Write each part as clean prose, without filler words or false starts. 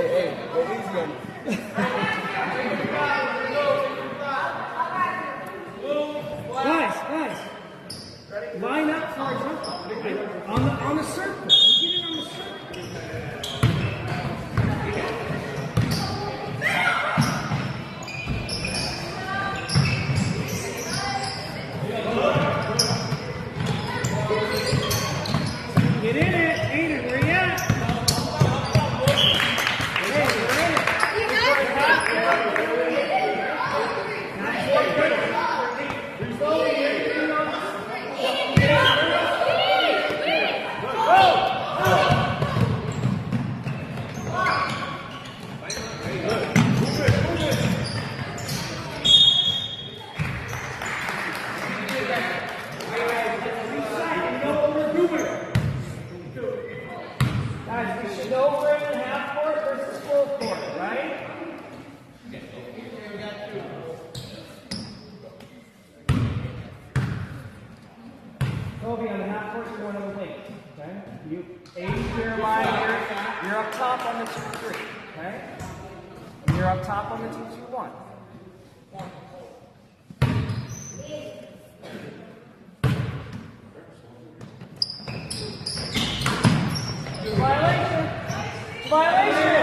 Hey, go easy on me. Guys, line up for example. On the circle. You get it on the circle. Get in it, Aiden, where you at? Hey, we're in it. Guys, we should know we're in half court versus full court, right? Toby, on the half court, you're one of the wings, okay? You aim your line here. You're up top on the 2-3, okay? And you're up top on the 2-2-1. Violation! Violation!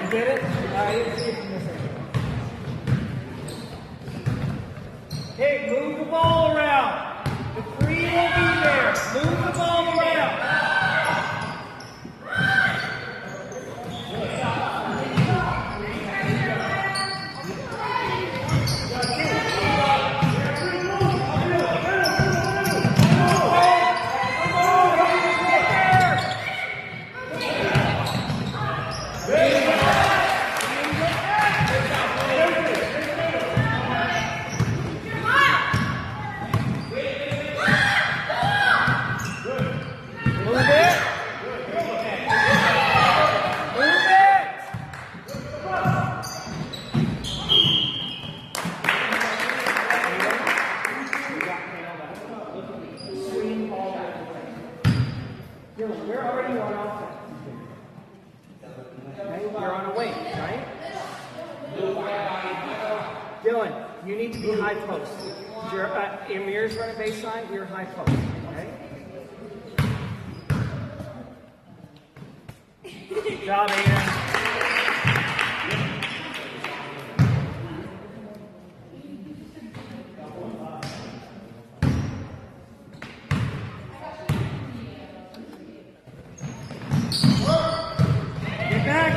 You get it? I didn't see it from this end. Hey, move the ball around. The 3 will be there. Move the ball around. We're already on offense. Okay, you're on a wing, right? Dylan, you need to be high post. Amir's running baseline, you're high post, okay? Good job, Aiden. Get back!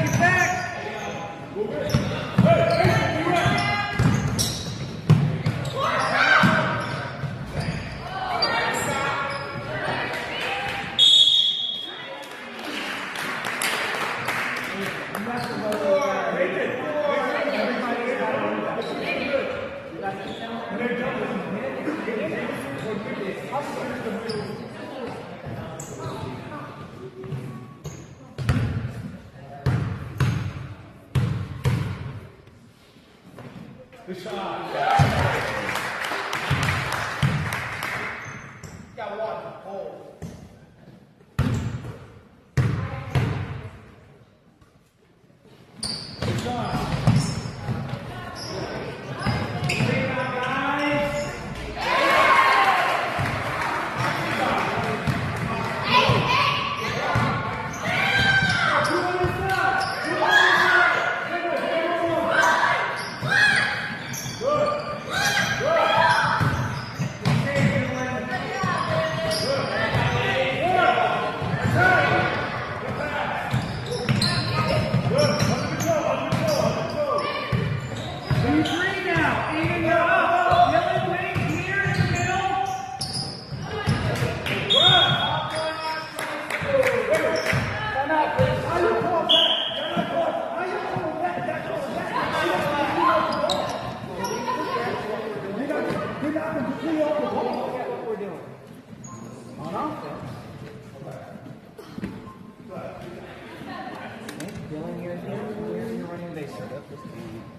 Good shot. Got one. Hold. Good shot.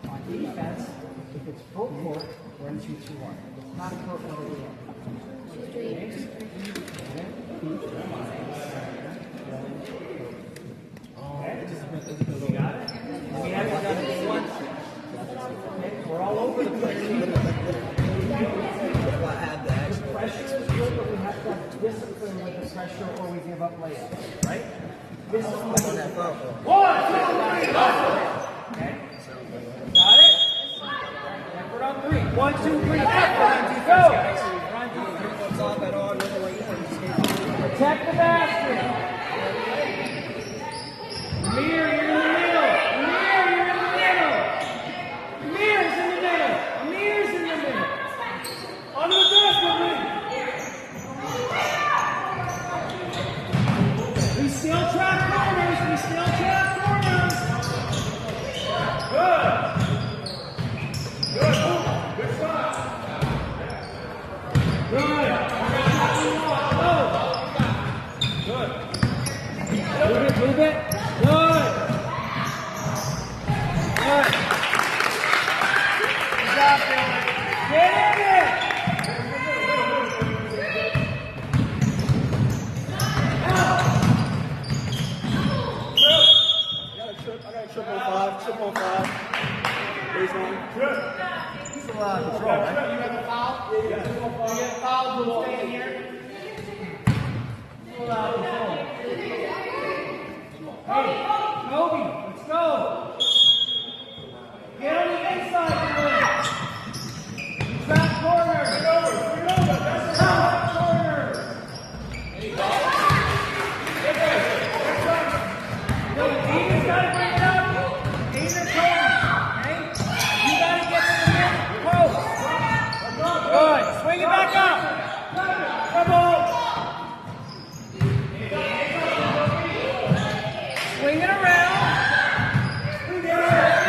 On defense, if it's full court, we're in 2-2-1. If it's not a court, we're in 2-3. discipline with the pressure or we give up layups, right? Discipline. 1, 2, 3, go! Okay? Got it? Effort on 3. 1, 2, 3, effort. Go! Protect the basket. Amir, you're in the middle. Amir, you're in the middle. Amir's in the middle. Amir's in the middle. Under the basket, we still trap corners. We still trap corners. Good. Good. Good shot. Good. Move it. Good. Good. Good job, Dylan. Get in it. I got a triple five. Baseline. Good. He's a lot of control, right? You have a foul? Yeah. You get a foul, we'll stay here. He's a lot of control. Hey, Kobe, let's go. Get on the inside, Dylan. Trap corner. Trap corner. Aiden's got to bring it up. Aiden or Kobe, okay? You got to get to the mid post. Good. Swing it back up. Dribble. Swing it around. Swing it around.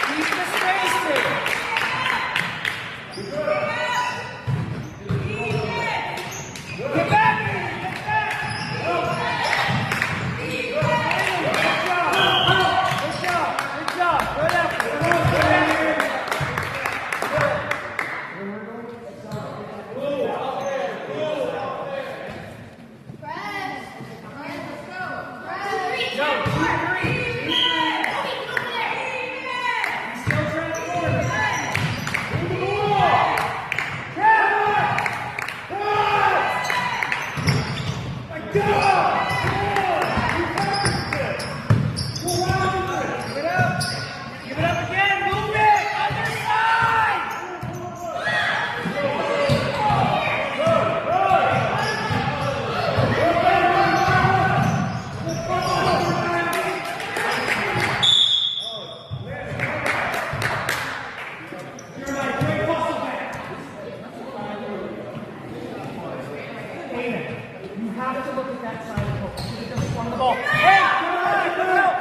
Keep the spacing. Get back. Get back. Good job. Good job. Good effort. Give it up again. Move it. Other side. You have to look at that side of the court. You just swung the ball. Hey, good out.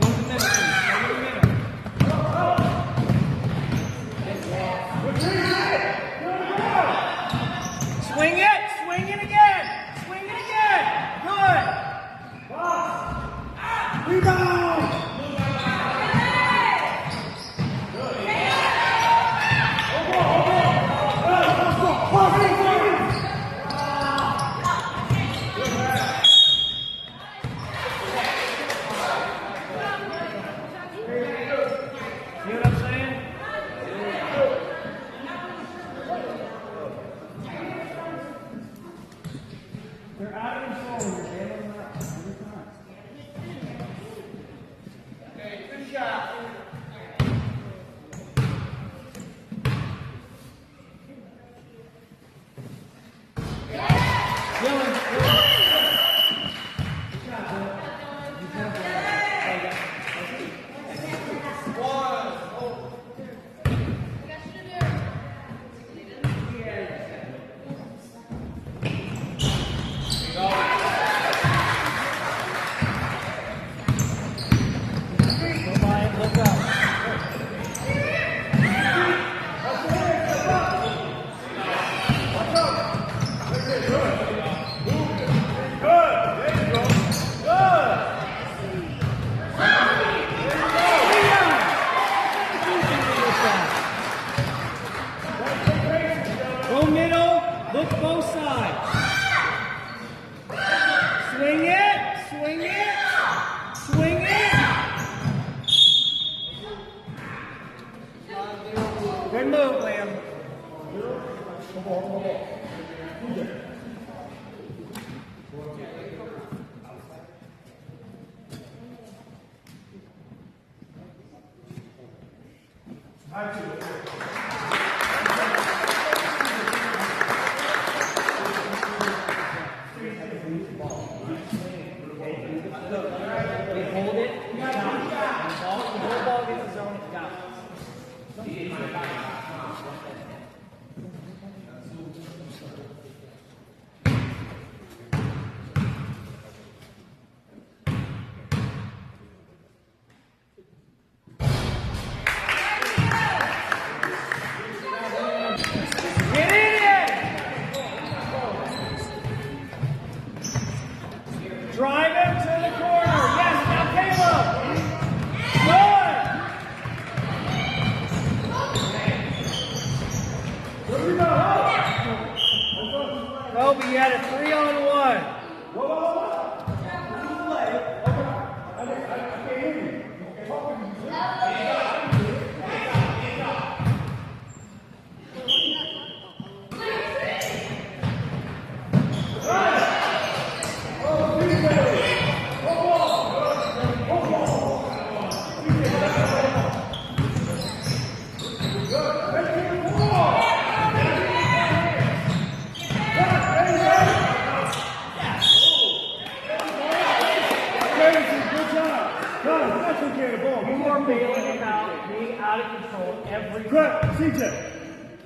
Go to the middle, please. Go to the middle. Swing it. Swing it again. Swing it again. Good. Rebound. See what I'm saying? They're out of control when you're bailing them out every time. Okay, good shot. Dylan. Go by it, look up. Go middle, look both sides. Swing it, swing it, swing it. Good move, Leo. Sam. They hold it, the whole ball gets the zone, it's got it. Get in it! Drive him to the corner. Yes, now Caleb. Good. Kobe, you had a 3-on-1. More bailing about being out of control every Correct.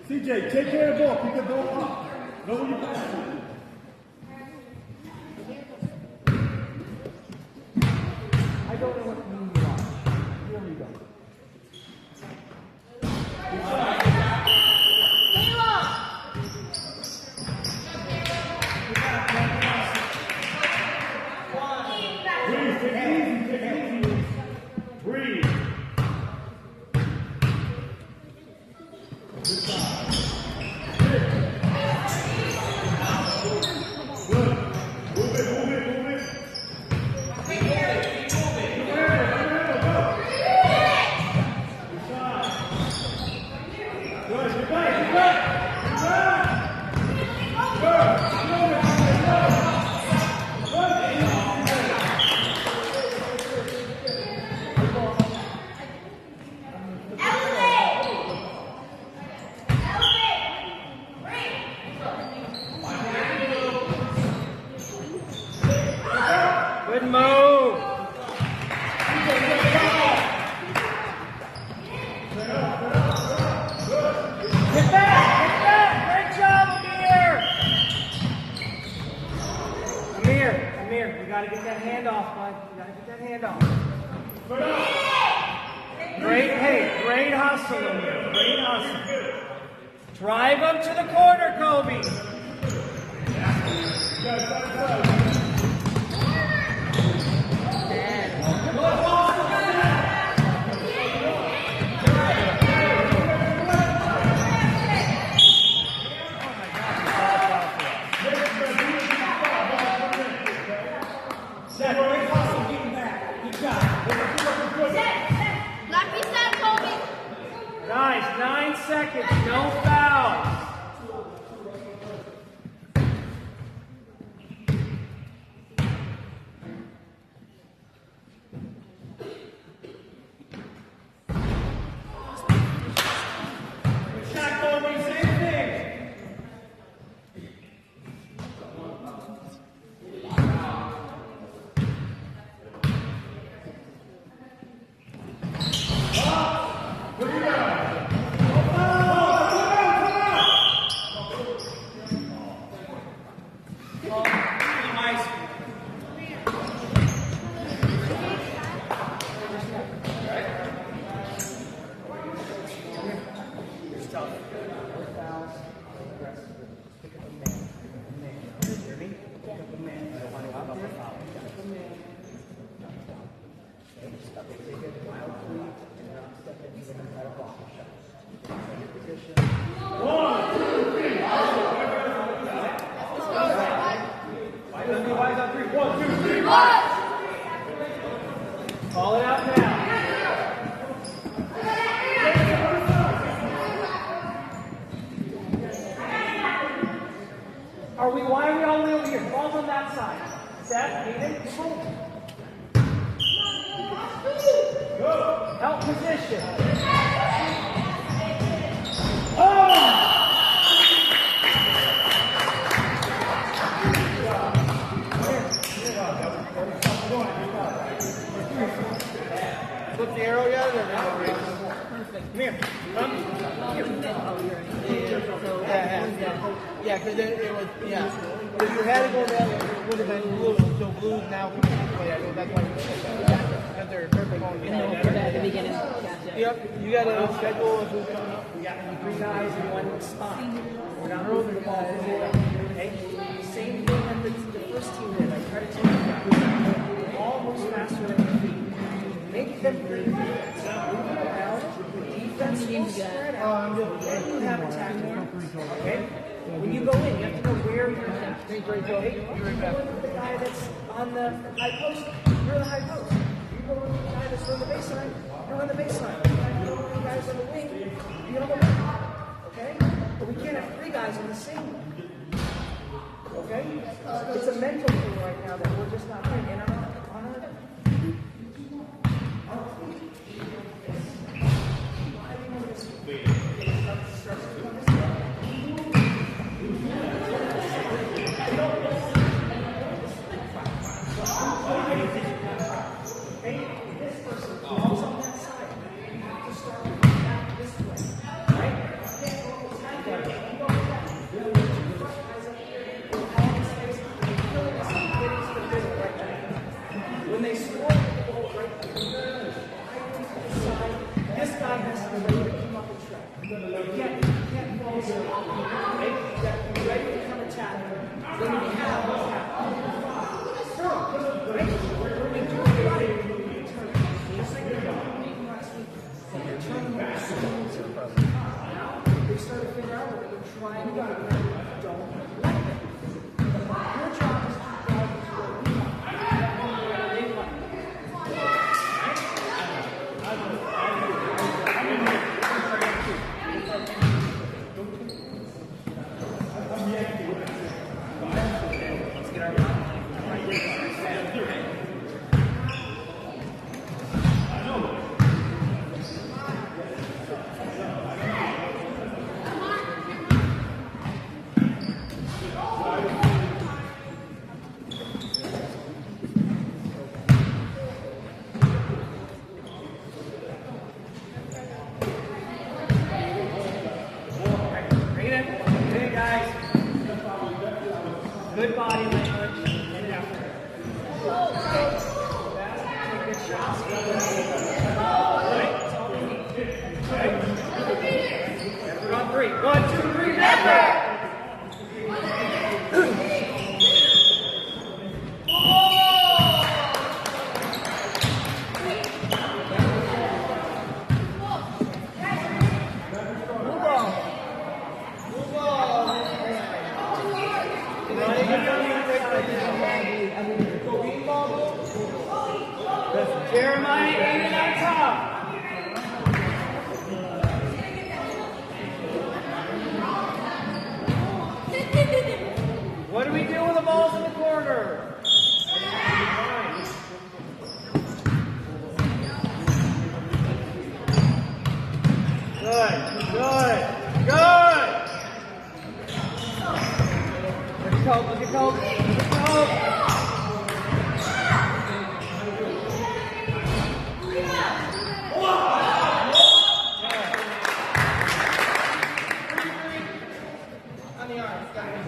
CJ, take care of the ball. Pick the ball up. Know where you pass it. I don't know what you watch. Here we go. Breathe. Take it easy. Breathe. Good move. Get back. Great job, Amir. You gotta get that hand off, bud. You gotta get that hand off. Great hustle, Amir. Great hustle. Drive him to the corner, Kobe. Guys, 9 seconds, no fouls. why are we all the way over here? Ball's on that side. Set, Aiden, boom. Help position. Oh! Flip the arrow yet? Or no? Come here. Come. Yeah, because it was, yeah. If you had to go that way, it would have been blue. So blues now can be this way. That's why because they're perfect on the At the beginning. Yep, you got a schedule of who's coming up. We got 3 guys in one spot. We're not moving the ball. Okay? Same thing that the first team did. I try to take them down. All moves faster than their feet. Make them play defense. Move them around. Defense will spread out. And you have attack more. Okay? When you go in, you have to know where you're at. Okay? You're going with the guy that's on the high post. You're the high post. You go with the guy that's on the baseline. You're on the baseline. You go with the guys on the wing. You're on the wing. Okay? But we can't have 3 guys on the same wing. Okay? It's a mental thing right now that we're just not doing. And on our when they score the ball right here, this guy has to be ready to come up and track. You can't fall asleep. Okay? You got to be ready to come attack. Then you can have what's happening. Right? When we do it right, we turn it. Just like we did last week. When you turn them over, now they start to figure out what they're trying to do. Don't let them. Your job is to drive them to where we want. Good body language and effort. Good shots. Right? Effort on 3. 1, 2, 3, effort! Jeremiah Aiden on top. What do we do with the balls in the corner? Good. Look at Cope. Look at Cope. On the arms, guys.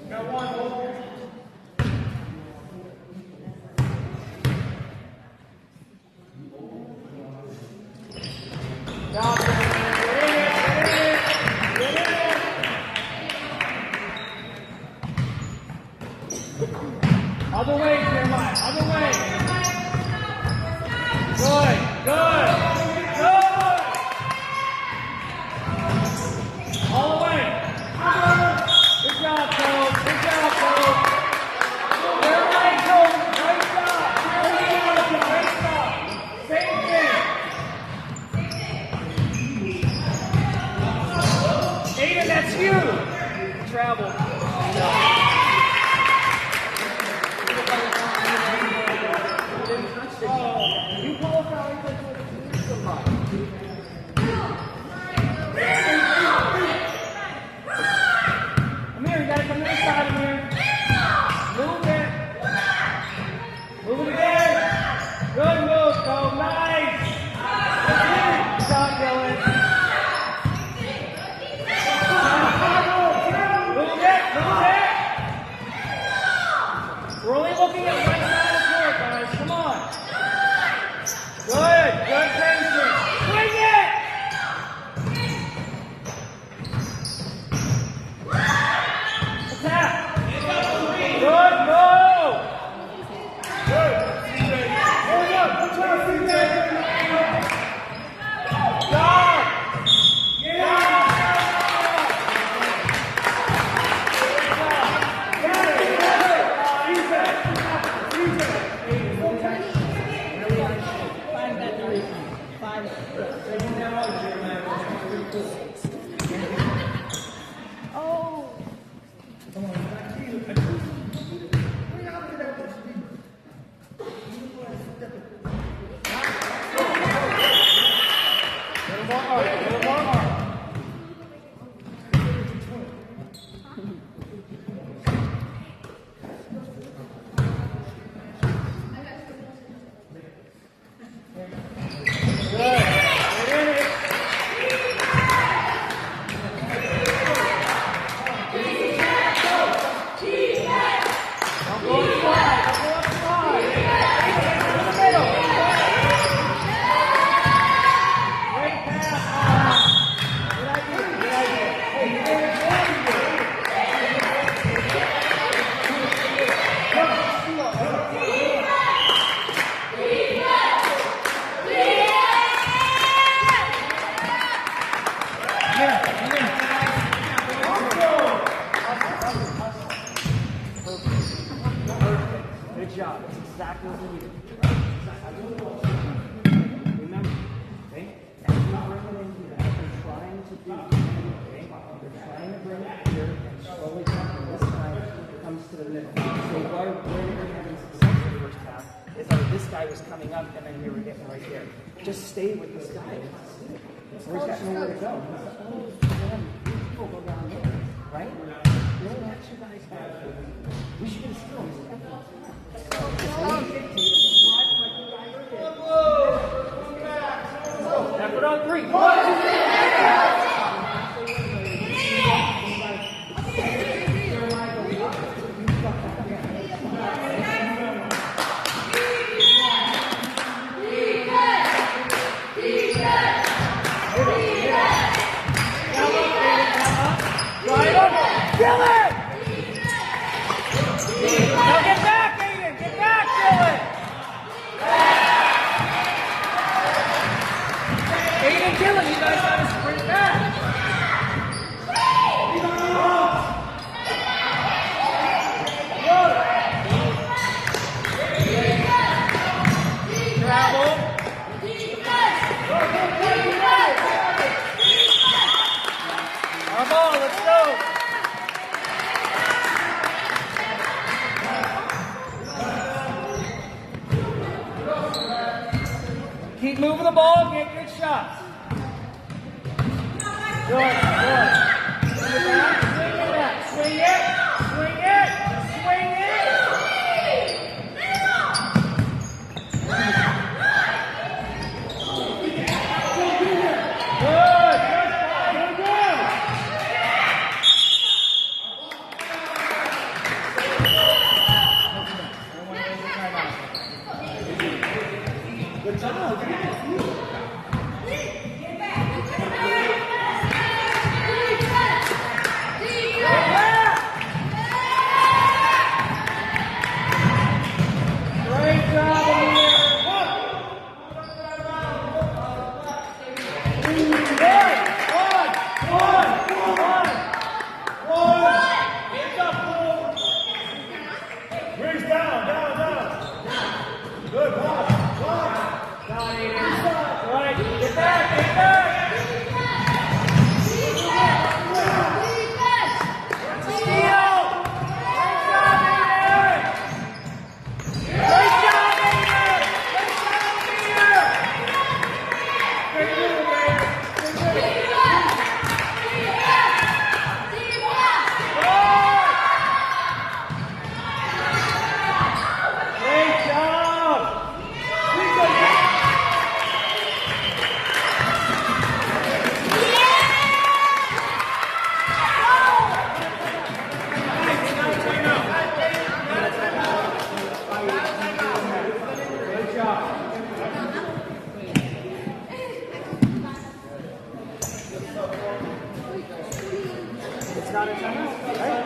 Got one, hold. Get it. Oh. Little more arm, little more arm. Good job. That's exactly what we needed. Remember, okay? As you bring it in here, you're trying to do, okay? You're trying to bring it here and slowly come. This time it comes to the middle. So where we were having success in the first half is that this guy was coming up and then we were getting right there. Just stay with this guy. Where's got nowhere to go? People go down there, right? Don't let your guys back. We should get a skill. Effort on three. Kill it! Now get back, Aiden! Get back, Dylan! Aiden, Dylan, you guys gotta sprint back! Travel. Come on, let's go! Keep moving the ball, get good shots. Good, good. Swing it back, swing it back. Swing it, swing it, swing it. Good, good, good. Good job. It's not a timeout, right?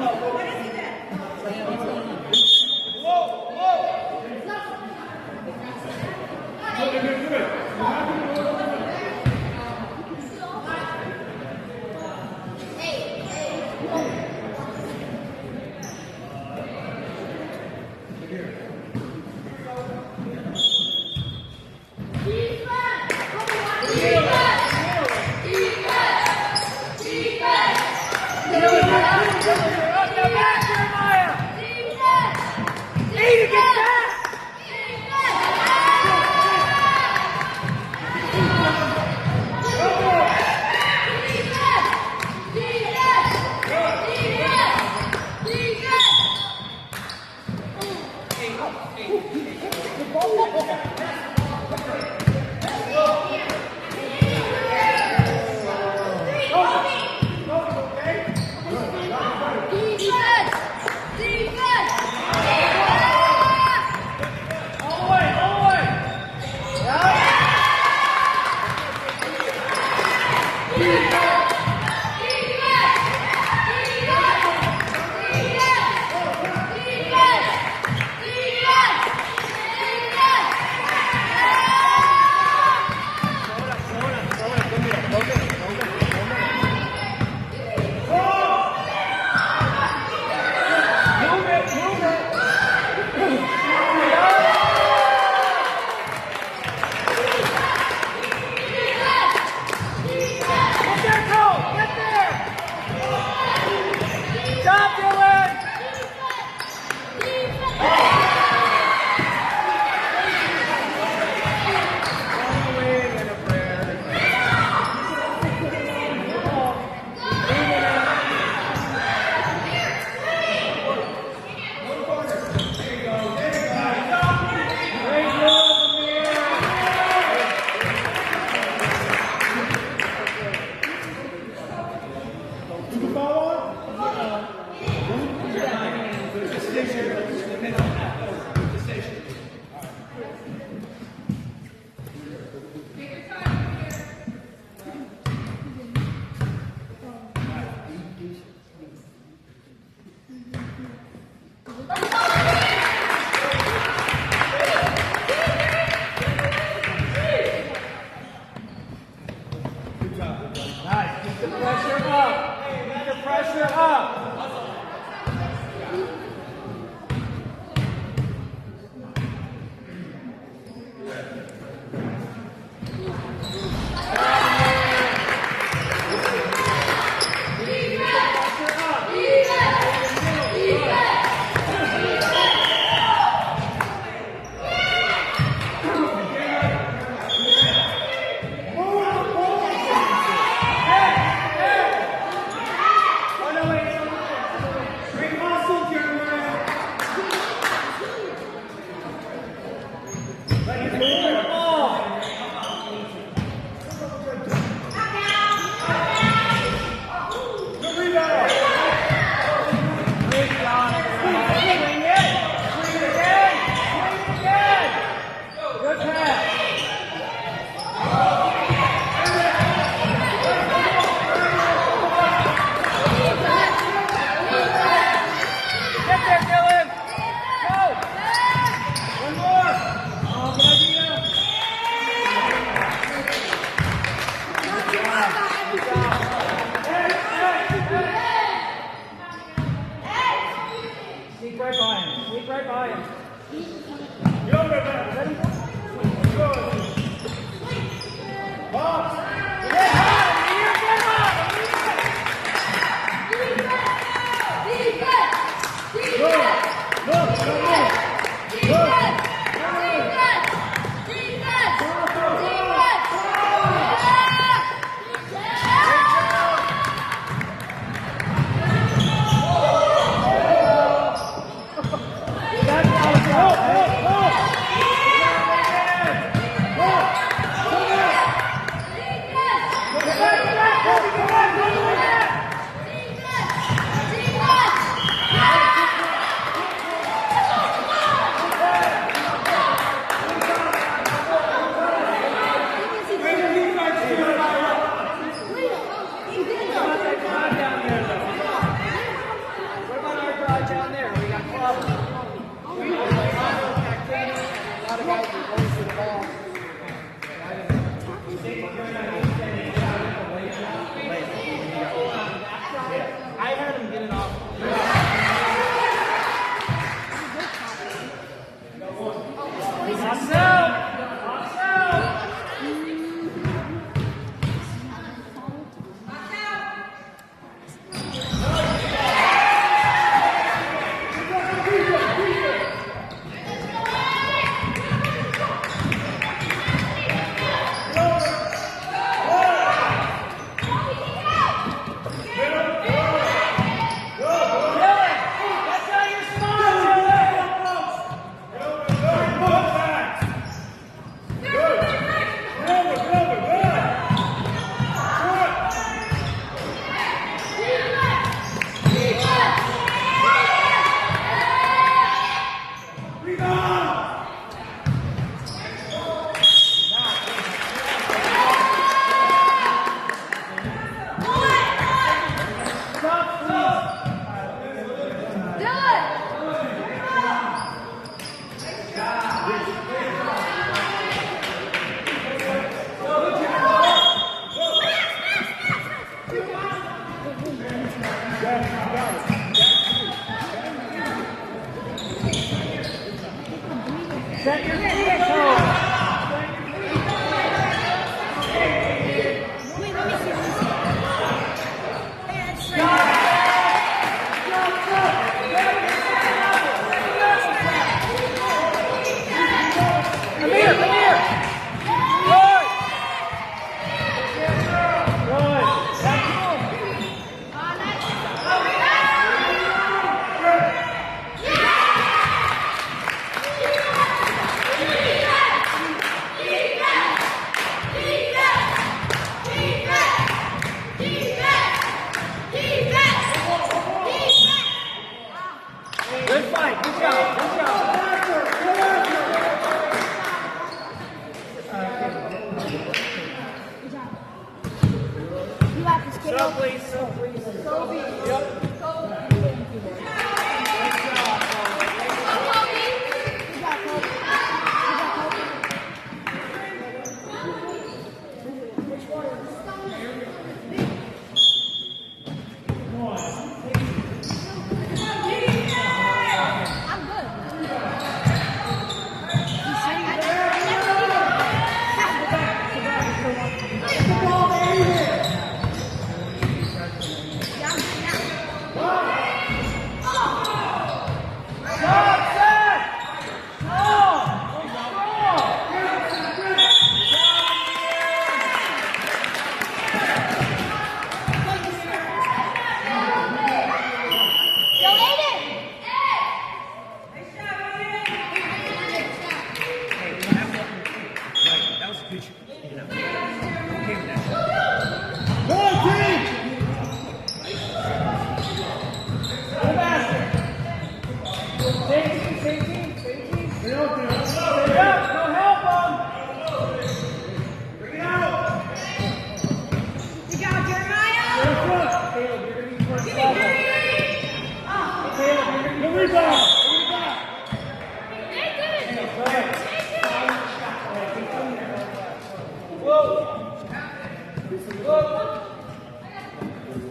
Sit up, please. Sit up, please. Yep.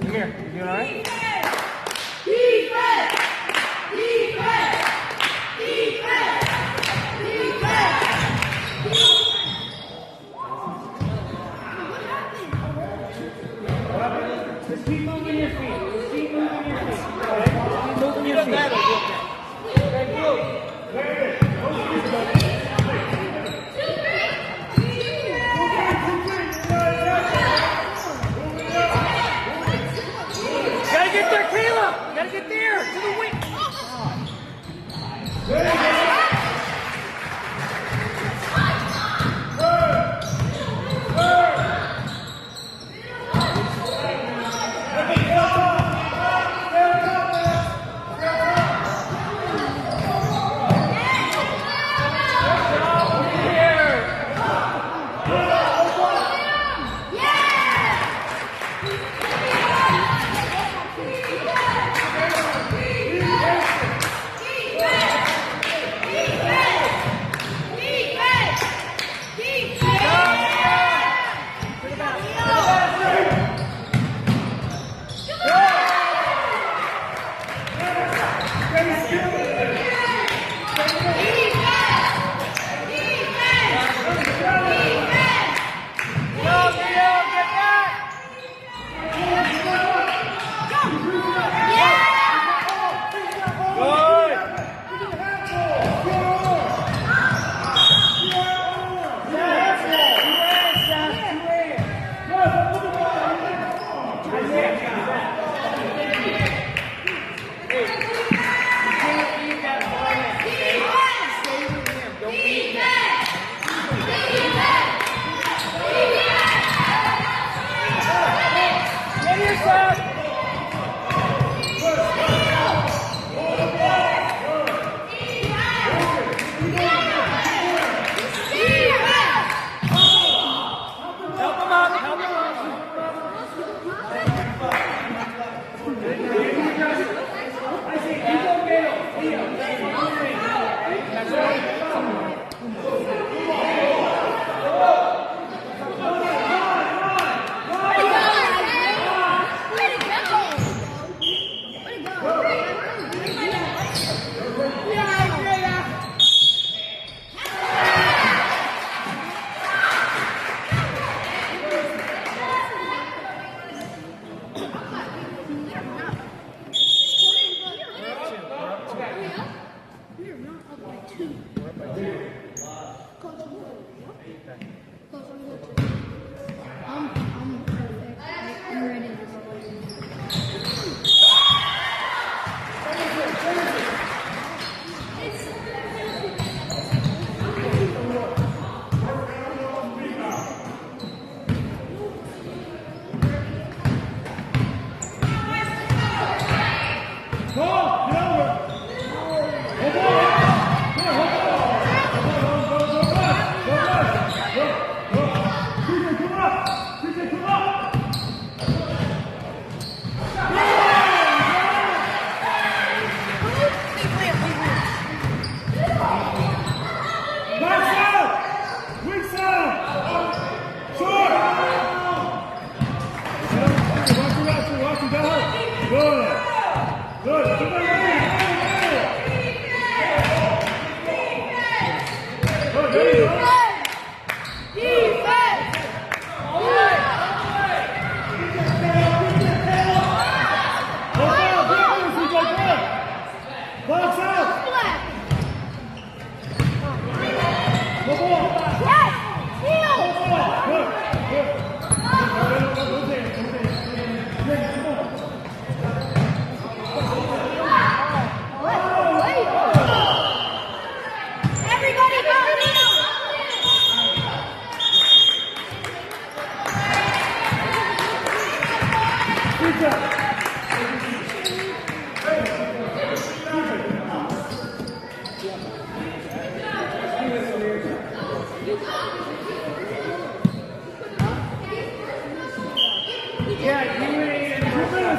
Come here. You doing all right? Just keep moving your feet. Just keep moving your feet. Okay? Keep moving your feet. Okay, go. Gotta get there, Caleb! Gotta get there! To the wing!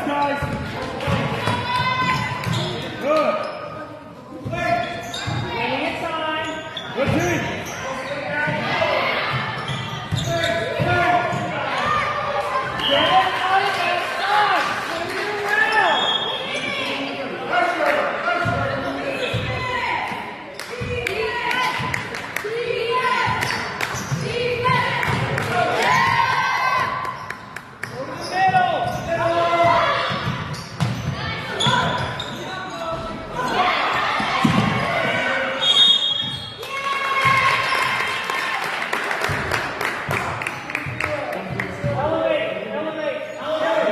Practice, guys. Good. Winning it time. Good team. Get it out of that side. Turn it around. Go to the middle. Elevate, elevate, elevate.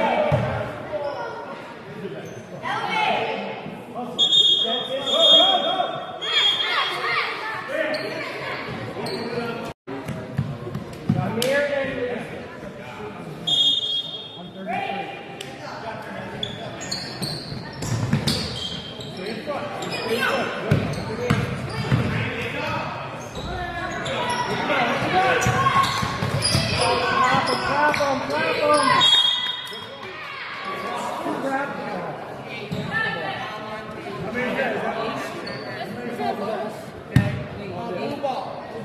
Come here and clap them, clap them.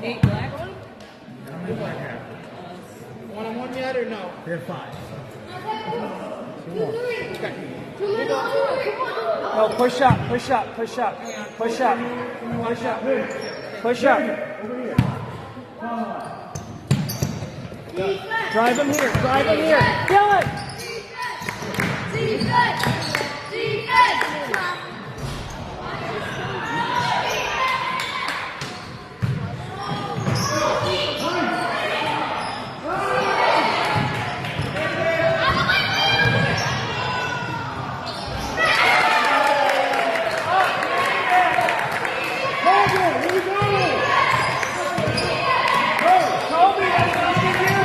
Eight black one? One-on-one yet or no? We have 5. No, push up, push up, push up, push up, push up, push up. Drive him here, drive him here. Dylan! Kobe, that's up to you.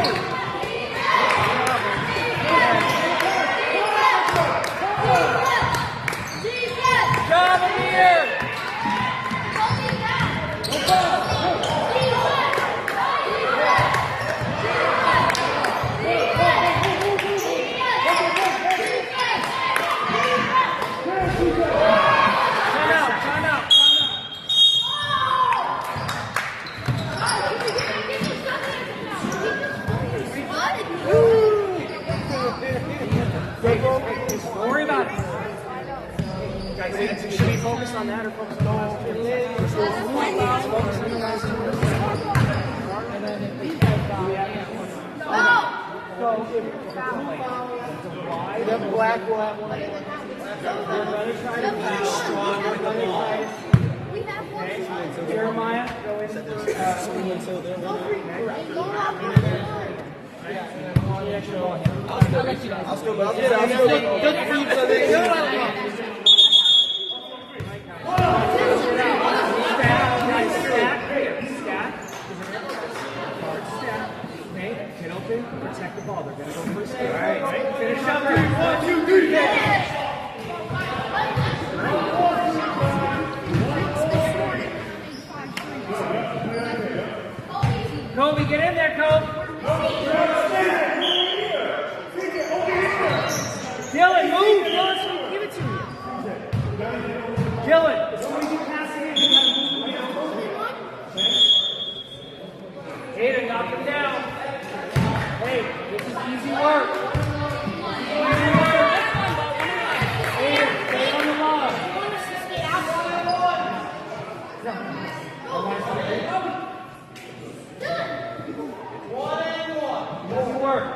Job in here. Time out, time out, time out. Don't worry about it. Guys, should we focus on that or focus on the black will have one. We're going to try to be strong. We're going to try. Jeremiah, go in. I'll still go. Get open, protect the ball. They're going to go first. All right. Finish up. 1, 2, 3. Kobe, get in there, Kobe. Dylan, move. Dylan, so we can give it to you. Dylan, as soon as you pass it in, you got to move. Hayden, knock him down. Hey, this is easy work. Easy work. Hayden, stay on the line. Easy work.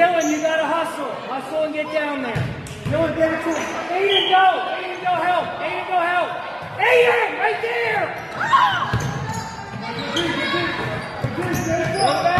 Dylan, you gotta hustle. Hustle and get down there. Dylan, get it to him. Aiden, go! Aiden, go help! Aiden, go help! Aiden, right there! Go back!